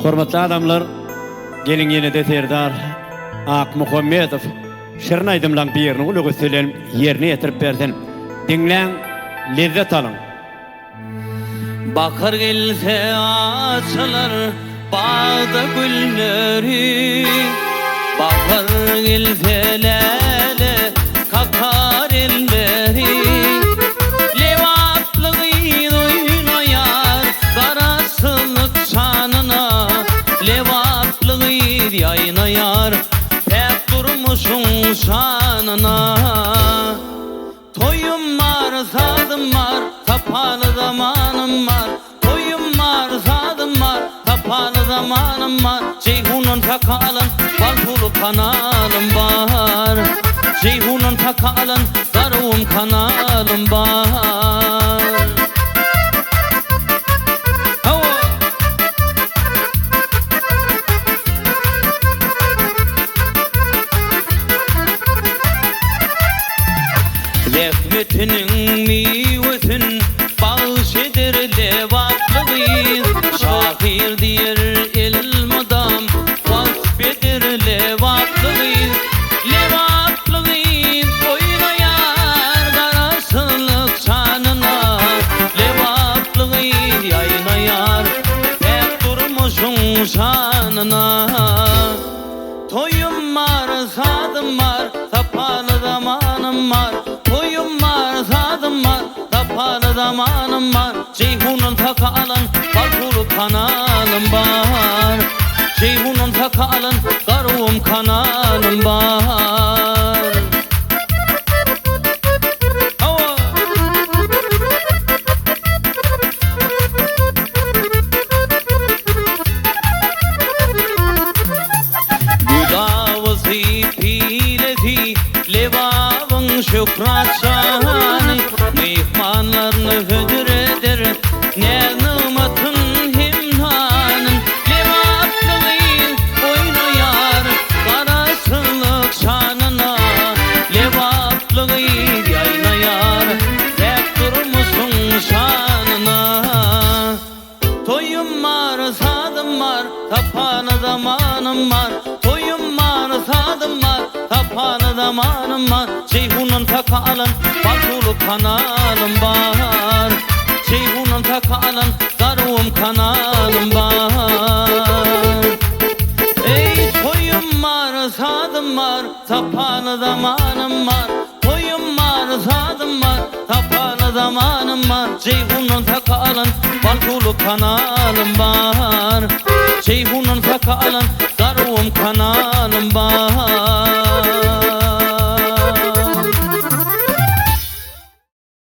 Hormatly adamlar, gelin ýene Serdar Ak Muhammedow şirin aýdymlaň birini uly gösteren ýerine ýetirip berden. Dinleň, lezzet alın. Bahar gelse açılar bağda gülleri, bahar gelse lale kakar elleri, levatlığı oynayar karasılık çanına, levatlığı yaynayar pek durmuşun şanına. Toyum var, sadım var, tapalı zamanım var. Toyum var, sadım var, tapalı zamanım var. Ceyhunun takalın, balpulu kanalım var. Ceyhunun takalın, darığım kanalım var. Lehmetinin meyvesin bağışedir levatlığı, şahir diyer ilmadam vasfedir levatlığı. Levatlığı oynayar karasılık çanına, levatlığı yaynayar pek durmuşun şanına. Toyum var, sadım var, tapalı zamanım var. Toyum var, sadım var, tapalı zamanım var. Ceyhunun takalın, balpulu kanalım var. Ceyhunun takalın, darığım kanalım var. Levavın şükrat şanı, mihmanlarını hüdredir ne nimetin himhanın. Levatlığı oynayar karasılık şanına, levatlığı yaynayar pek durmuşsun şanına. Toyum var, sadım var, tapalı zamanım var. Toyum var, sadım var, tapalı zamanım var. Ceyhunun takalın, balpulu kanalım var. Ceyhunun takalın, darığım kanalım var. Ey toyum var, sadım var, tapalı zamanım var. Toyum var, sadım var, tapalı zamanım var. Ceyhunun takalın, balpulu kanalım var. Ceyhunun takalın, darığım kanalım var.